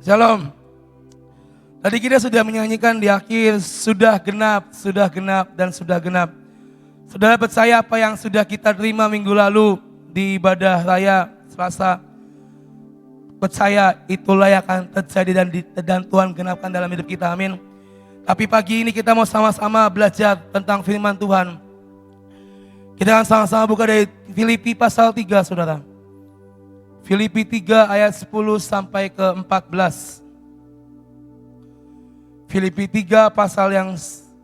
Shalom. Tadi kita sudah menyanyikan di akhir, sudah genap, dan sudah genap. Saudara percaya apa yang sudah kita terima minggu lalu di ibadah raya Selasa? Percaya itulah yang akan terjadi dan Tuhan genapkan dalam hidup kita, amin. Tapi pagi ini kita mau sama-sama belajar tentang firman Tuhan. Kita akan sama-sama buka dari Filipi pasal 3, saudara. Filipi 3 ayat 10 sampai ke 14. Filipi 3 pasal yang 10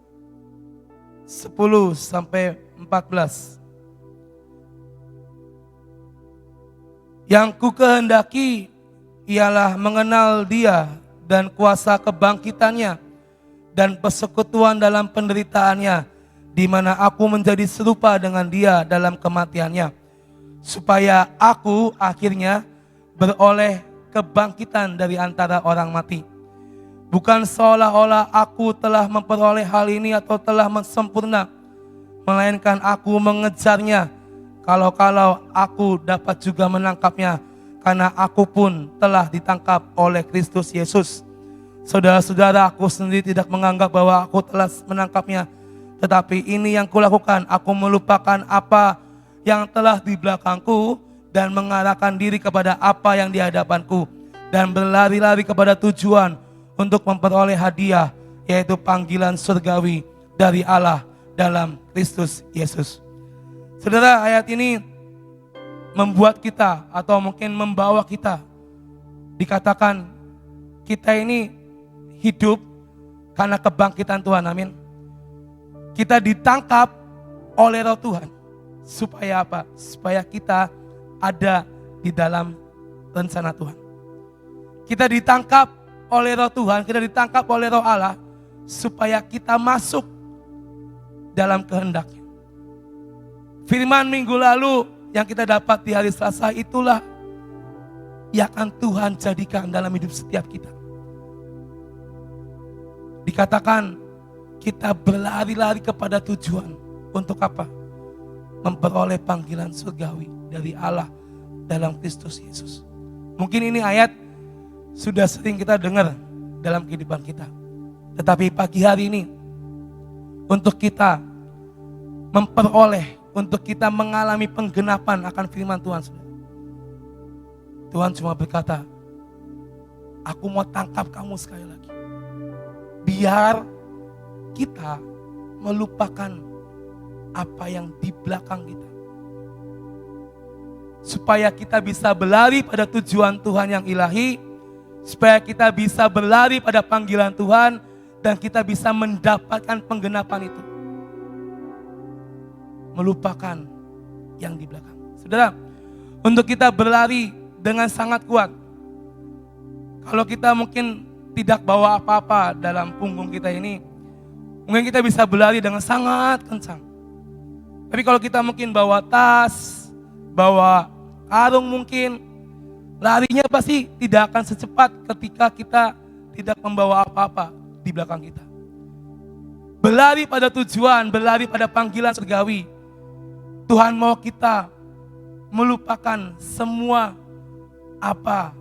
sampai 14. Yang ku kehendaki ialah mengenal Dia dan kuasa kebangkitannya dan persekutuan dalam penderitaannya, di mana aku menjadi serupa dengan Dia dalam kematiannya, supaya aku akhirnya beroleh kebangkitan dari antara orang mati. Bukan seolah-olah aku telah memperoleh hal ini atau telah sempurna, melainkan aku mengejarnya, kalau-kalau aku dapat juga menangkapnya, karena aku pun telah ditangkap oleh Kristus Yesus. Saudara-saudara, aku sendiri tidak menganggap bahwa aku telah menangkapnya, tetapi ini yang kulakukan, aku melupakan apa yang telah di belakangku dan mengarahkan diri kepada apa yang di hadapanku, dan berlari-lari kepada tujuan untuk memperoleh hadiah, yaitu panggilan surgawi dari Allah dalam Kristus Yesus. Saudara, ayat ini membuat kita atau mungkin membawa kita, dikatakan kita ini hidup karena kebangkitan Tuhan, amin. Kita ditangkap oleh Roh Tuhan. Supaya apa? Supaya kita ada di dalam rencana Tuhan. Kita ditangkap oleh Roh Tuhan, kita ditangkap oleh Roh Allah, supaya kita masuk dalam kehendaknya. Firman minggu lalu yang kita dapat di hari Selasa itulah yang akan Tuhan jadikan dalam hidup setiap kita. Dikatakan kita berlari-lari kepada tujuan. Untuk apa? Memperoleh panggilan surgawi dari Allah dalam Kristus Yesus. Mungkin ini ayat sudah sering kita dengar dalam kehidupan kita. Tetapi pagi hari ini, untuk kita memperoleh, untuk kita mengalami penggenapan akan firman Tuhan. Tuhan cuma berkata, aku mau tangkap kamu sekali lagi. Biar kita melupakan apa yang di belakang kita, supaya kita bisa berlari pada tujuan Tuhan yang ilahi, supaya kita bisa berlari pada panggilan Tuhan, dan kita bisa mendapatkan penggenapan itu, melupakan yang di belakang. Saudara, untuk kita berlari dengan sangat kuat, kalau kita mungkin tidak bawa apa-apa dalam punggung kita ini, mungkin kita bisa berlari dengan sangat kencang. Tapi kalau kita mungkin bawa tas, bawa karung mungkin, larinya pasti tidak akan secepat ketika kita tidak membawa apa-apa di belakang kita. Berlari pada tujuan, berlari pada panggilan surgawi. Tuhan mau kita melupakan semua apa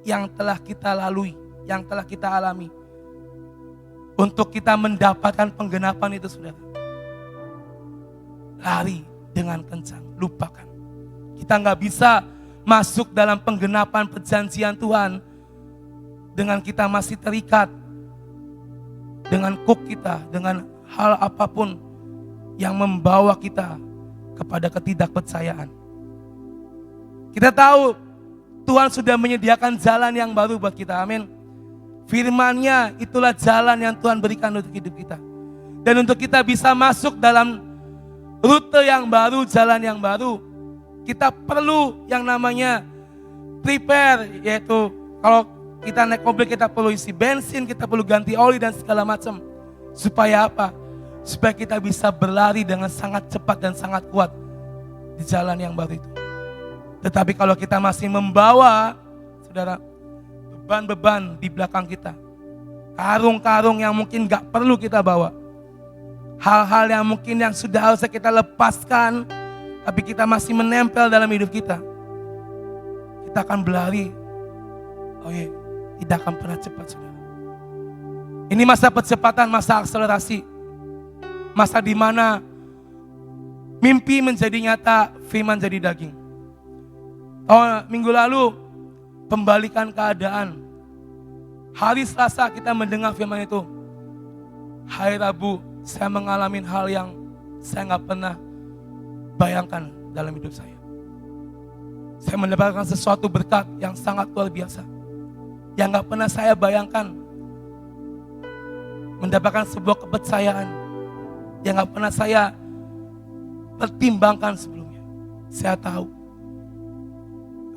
yang telah kita lalui, yang telah kita alami, untuk kita mendapatkan penggenapan itu, saudara. Lari dengan kencang, lupakan. Kita nggak bisa masuk dalam penggenapan perjanjian Tuhan dengan kita masih terikat dengan kuk kita, dengan hal apapun yang membawa kita kepada ketidakpercayaan. Kita tahu Tuhan sudah menyediakan jalan yang baru buat kita, amin. Firman-Nya itulah jalan yang Tuhan berikan untuk hidup kita. Dan untuk kita bisa masuk dalam rute yang baru, jalan yang baru, kita perlu yang namanya prepare, yaitu kalau kita naik mobil kita perlu isi bensin, kita perlu ganti oli dan segala macam. Supaya apa? Supaya kita bisa berlari dengan sangat cepat dan sangat kuat di jalan yang baru itu. Tetapi kalau kita masih membawa, saudara, beban-beban di belakang kita, karung-karung yang mungkin gak perlu kita bawa, hal-hal yang mungkin yang sudah harusnya kita lepaskan, tapi kita masih menempel dalam hidup kita, kita akan berlari. Oh iya, tidak akan pernah cepat, saudara. Ini masa percepatan, masa akselerasi. Masa di mana mimpi menjadi nyata, firman jadi daging. Minggu lalu, pembalikan keadaan. Hari Selasa kita mendengar firman itu. Hari Rabu, saya mengalami hal yang saya gak pernah bayangkan dalam hidup saya. Saya mendapatkan sesuatu berkat yang sangat luar biasa. Yang gak pernah saya bayangkan. Mendapatkan sebuah kepercayaan yang gak pernah saya pertimbangkan sebelumnya. Saya tahu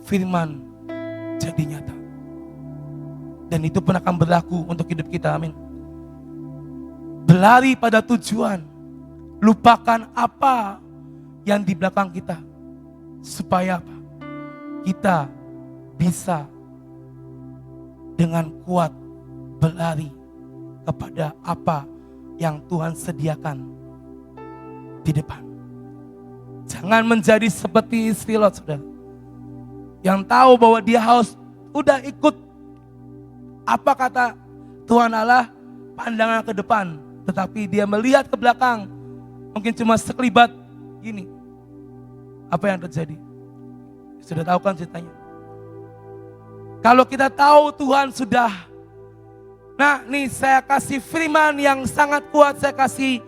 firman jadi nyata. Dan itu pun akan berlaku untuk hidup kita, amin. Berlari pada tujuan. Lupakan apa yang di belakang kita. Supaya apa? Kita bisa dengan kuat berlari kepada apa yang Tuhan sediakan di depan. Jangan menjadi seperti istri Lot, saudara. Yang tahu bahwa dia harus udah ikut apa kata Tuhan Allah, pandangan ke depan. Tetapi dia melihat ke belakang, mungkin cuma sekelibat gini. Apa yang terjadi? Sudah tahu kan ceritanya? Kalau kita tahu Tuhan sudah, nah nih saya kasih firman yang sangat kuat, saya kasih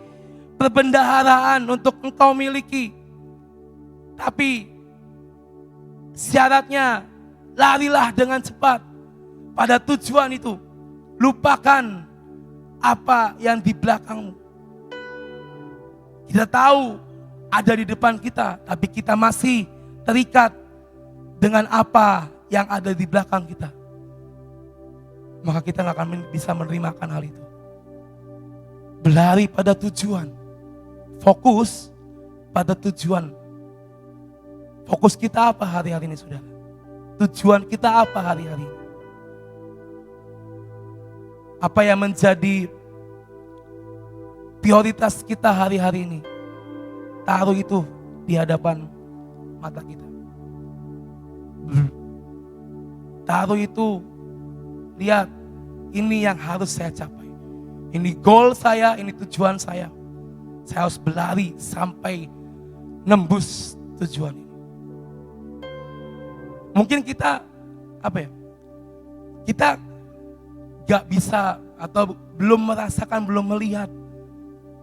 perbendaharaan untuk engkau miliki. Tapi syaratnya larilah dengan cepat pada tujuan itu. Lupakan apa yang di belakangmu. Kita tahu ada di depan kita, tapi kita masih terikat dengan apa yang ada di belakang kita. Maka kita gak akan bisa menerima hal itu. Berlari pada tujuan. Fokus pada tujuan. Fokus kita apa hari-hari ini, saudara? Tujuan kita apa hari-hari ini? Apa yang menjadi prioritas kita hari-hari ini? Taruh itu di hadapan mata kita. Taruh itu, lihat, ini yang harus saya capai. Ini goal saya, ini tujuan saya. Saya harus berlari sampai nembus tujuan ini. Mungkin kita, kita gak bisa atau belum merasakan, belum melihat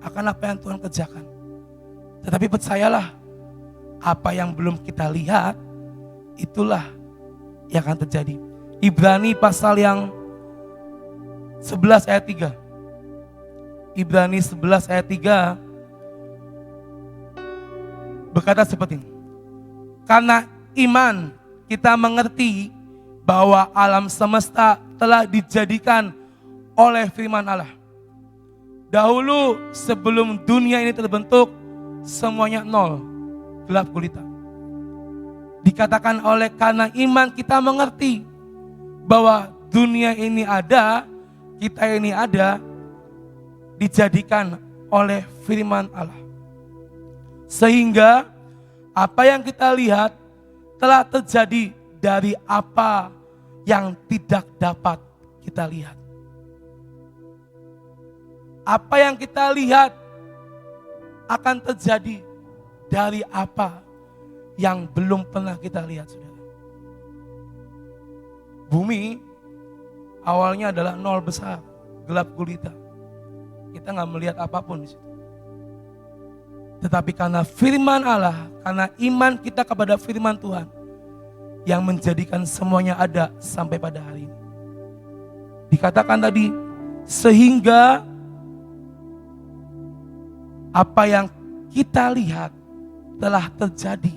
akan apa yang Tuhan kerjakan. Tetapi percayalah, apa yang belum kita lihat, itulah yang akan terjadi. Ibrani pasal yang 11 ayat 3. Ibrani 11 ayat 3 berkata seperti ini. Karena iman kita mengerti bahwa alam semesta telah dijadikan oleh firman Allah. Dahulu sebelum dunia ini terbentuk, semuanya nol, gelap gulita. Dikatakan oleh karena iman kita mengerti bahwa dunia ini ada, kita ini ada, dijadikan oleh firman Allah. Sehingga apa yang kita lihat telah terjadi dari apa yang tidak dapat kita lihat. Apa yang kita lihat akan terjadi dari apa yang belum pernah kita lihat, saudara. Bumi awalnya adalah nol besar, gelap gulita. Kita nggak melihat apapun di situ. Tetapi karena firman Allah, karena iman kita kepada firman Tuhan, yang menjadikan semuanya ada sampai pada hari ini. Dikatakan tadi, sehingga apa yang kita lihat telah terjadi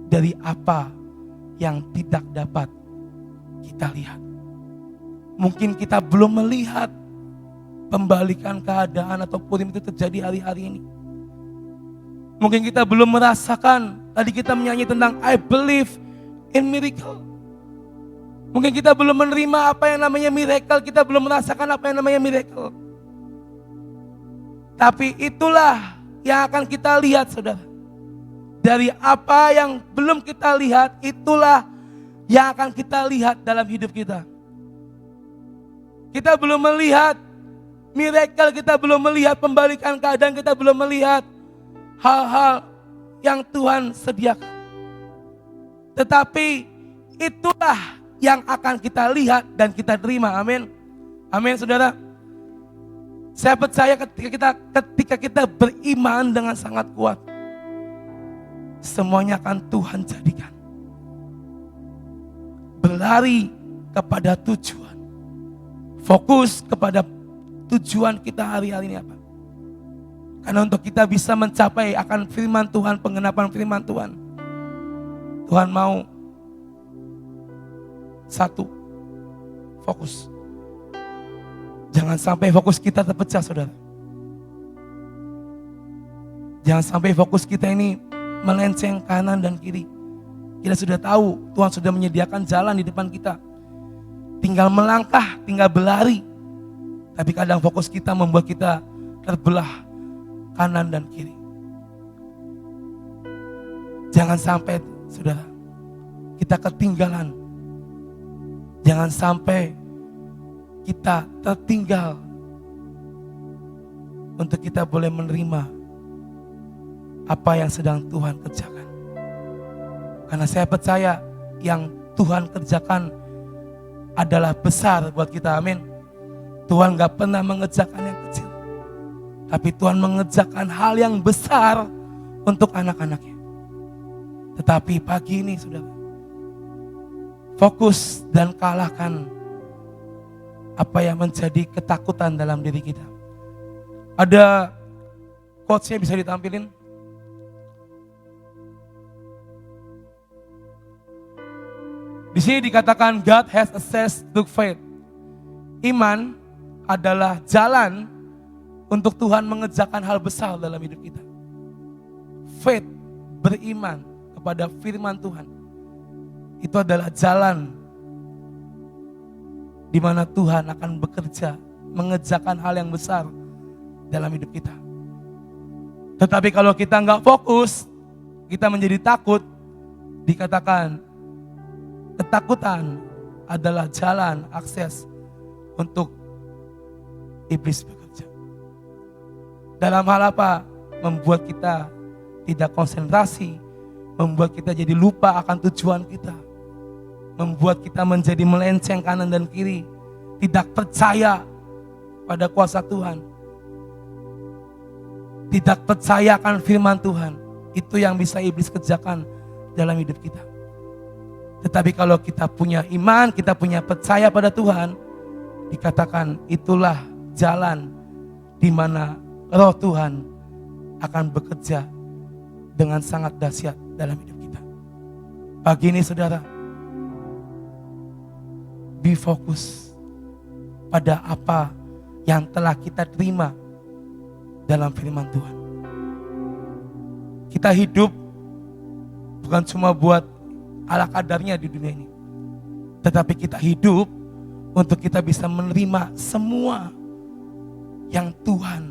dari apa yang tidak dapat kita lihat. Mungkin kita belum melihat pembalikan keadaan atau purim itu terjadi hari-hari ini. Mungkin kita belum merasakan, tadi kita menyanyi tentang I believe in miracle. Mungkin kita belum menerima apa yang namanya miracle, kita belum merasakan apa yang namanya miracle. Tapi itulah yang akan kita lihat, saudara. Dari apa yang belum kita lihat, itulah yang akan kita lihat dalam hidup kita. Kita belum melihat miracle, kita belum melihat pembalikan keadaan, kita belum melihat hal-hal yang Tuhan sediakan. Tetapi itulah yang akan kita lihat dan kita terima. Amin. Amin, saudara. Saya percaya ketika kita beriman dengan sangat kuat, semuanya akan Tuhan jadikan. Berlari kepada tujuan. Fokus kepada tujuan kita hari-hari ini apa. Karena untuk kita bisa mencapai akan firman Tuhan, penggenapan firman Tuhan, Tuhan mau satu, fokus. Jangan sampai fokus kita terpecah, saudara. Jangan sampai fokus kita ini melenceng kanan dan kiri. Kita sudah tahu Tuhan sudah menyediakan jalan di depan kita. Tinggal melangkah, tinggal berlari. Tapi kadang fokus kita membuat kita terbelah kanan dan kiri. Jangan sampai, saudara, kita ketinggalan. Jangan sampai kita tertinggal untuk kita boleh menerima apa yang sedang Tuhan kerjakan. Karena saya percaya yang Tuhan kerjakan adalah besar buat kita, amin. Tuhan gak pernah mengerjakan yang kecil, tapi Tuhan mengerjakan hal yang besar untuk anak-anaknya. Tetapi pagi ini, saudara, fokus dan kalahkan apa yang menjadi ketakutan dalam diri kita. Ada quotes-nya bisa ditampilin. Di sini dikatakan God has access to faith. Iman adalah jalan untuk Tuhan mengerjakan hal besar dalam hidup kita. Faith, beriman kepada firman Tuhan, itu adalah jalan di mana Tuhan akan bekerja, mengerjakan hal yang besar dalam hidup kita. Tetapi kalau kita nggak fokus, kita menjadi takut, dikatakan ketakutan adalah jalan akses untuk iblis bekerja. Dalam hal apa? Membuat kita tidak konsentrasi, membuat kita jadi lupa akan tujuan kita, membuat kita menjadi melenceng kanan dan kiri, tidak percaya pada kuasa Tuhan, tidak percaya akan firman Tuhan. Itu yang bisa iblis kerjakan dalam hidup kita. Tetapi kalau kita punya iman, kita punya percaya pada Tuhan, dikatakan itulah jalan di mana Roh Tuhan akan bekerja dengan sangat dahsyat dalam hidup kita. Pagi ini, saudara, be fokus pada apa yang telah kita terima dalam firman Tuhan. Kita hidup bukan cuma buat ala kadarnya di dunia ini, tetapi kita hidup untuk kita bisa menerima semua yang Tuhan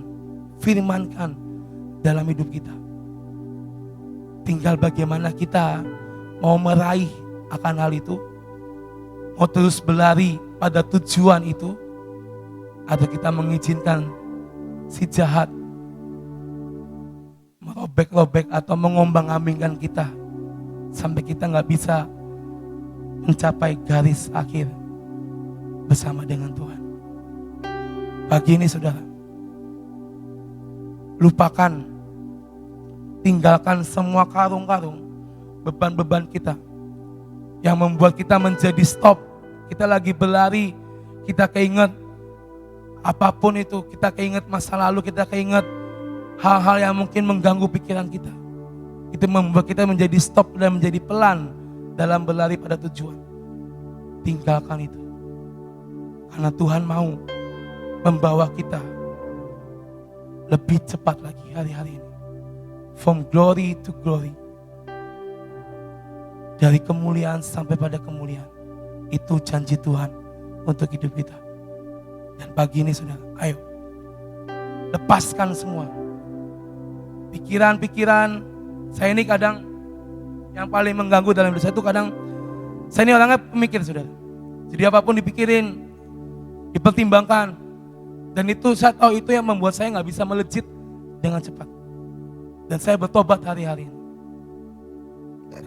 firmankan dalam hidup kita. Tinggal bagaimana kita mau meraih akan hal itu, mau terus berlari pada tujuan itu, atau kita mengizinkan si jahat merobek-robek atau mengombang-ambingkan kita sampai kita gak bisa mencapai garis akhir bersama dengan Tuhan. Pagi ini, saudara, lupakan, tinggalkan semua karung-karung beban-beban kita yang membuat kita menjadi stop. Kita lagi berlari, kita keinget apapun itu, kita keinget masa lalu, kita keinget hal-hal yang mungkin mengganggu pikiran kita. Itu membuat kita menjadi stop dan menjadi pelan dalam berlari pada tujuan. Tinggalkan itu. Karena Tuhan mau membawa kita lebih cepat lagi hari-hari ini. From glory to glory. Dari kemuliaan sampai pada kemuliaan. Itu janji Tuhan untuk hidup kita. Dan pagi ini, saudara, ayo lepaskan semua pikiran-pikiran. Saya ini kadang yang paling mengganggu dalam hidup saya itu kadang saya ini orangnya pemikir, saudara. Jadi apapun dipikirin, dipertimbangkan. Dan itu saya tahu itu yang membuat saya nggak bisa melejit dengan cepat. Dan saya bertobat hari-hari ini.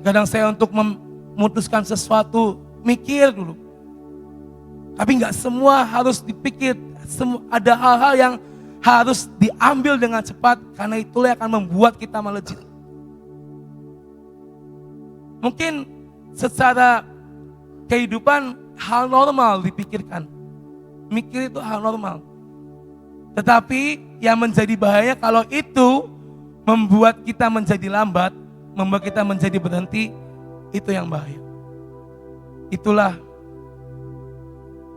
Kadang saya untuk memutuskan sesuatu, mikir dulu. Tapi nggak semua harus dipikir. Ada hal-hal yang harus diambil dengan cepat, karena itulah yang akan membuat kita melejit. Mungkin secara kehidupan hal normal dipikirkan. Mikir itu hal normal. Tetapi yang menjadi bahaya kalau itu membuat kita menjadi lambat, membuat kita menjadi berhenti, itu yang bahaya. Itulah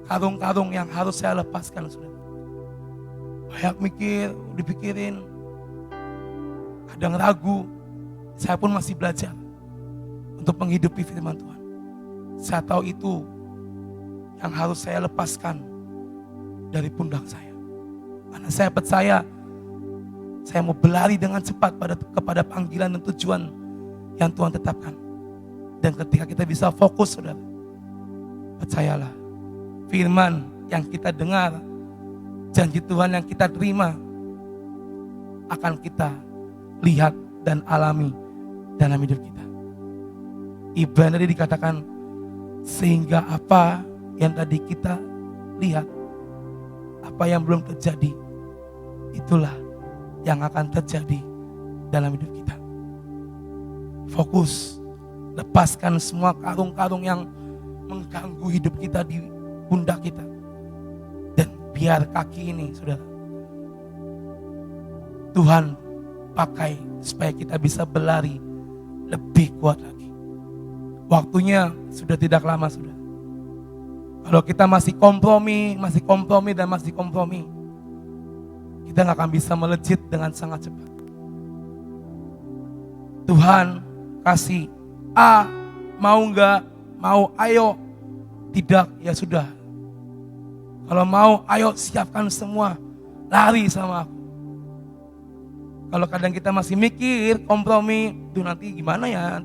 karung-karung yang harus saya lepaskan, saudara. Banyak mikir, dipikirin, kadang ragu. Saya pun masih belajar untuk menghidupi firman Tuhan. Saya tahu itu yang harus saya lepaskan dari pundak saya. Karena saya percaya saya mau berlari dengan cepat kepada panggilan dan tujuan yang Tuhan tetapkan. Dan ketika kita bisa fokus, saudara, percayalah, firman yang kita dengar, janji Tuhan yang kita terima, akan kita lihat dan alami dalam hidup kita. Ibrani tadi dikatakan, sehingga apa yang tadi kita lihat, apa yang belum terjadi, itulah yang akan terjadi dalam hidup kita. Fokus, lepaskan semua karung-karung yang mengganggu hidup kita di pundak kita. Dan biar kaki ini, saudara, Tuhan pakai supaya kita bisa berlari lebih kuat lagi. Waktunya sudah tidak lama, saudara. Kalau kita masih kompromi, kita gak akan bisa melejit dengan sangat cepat. Tuhan kasih A, mau gak? Mau, ayo. Tidak, ya sudah. Kalau mau, ayo siapkan semua. Lari sama aku. Kalau kadang kita masih mikir, kompromi, tuh nanti gimana ya.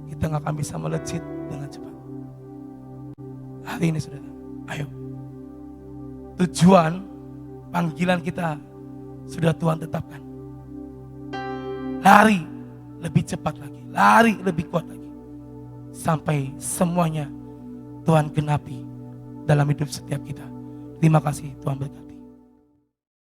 Kita gak akan bisa melejit dengan cepat. Hari ini, saudara, ayo. Tujuan panggilan kita sudah Tuhan tetapkan. Lari lebih cepat lagi, lari lebih kuat lagi, sampai semuanya Tuhan genapi dalam hidup setiap kita. Terima kasih, Tuhan berkati.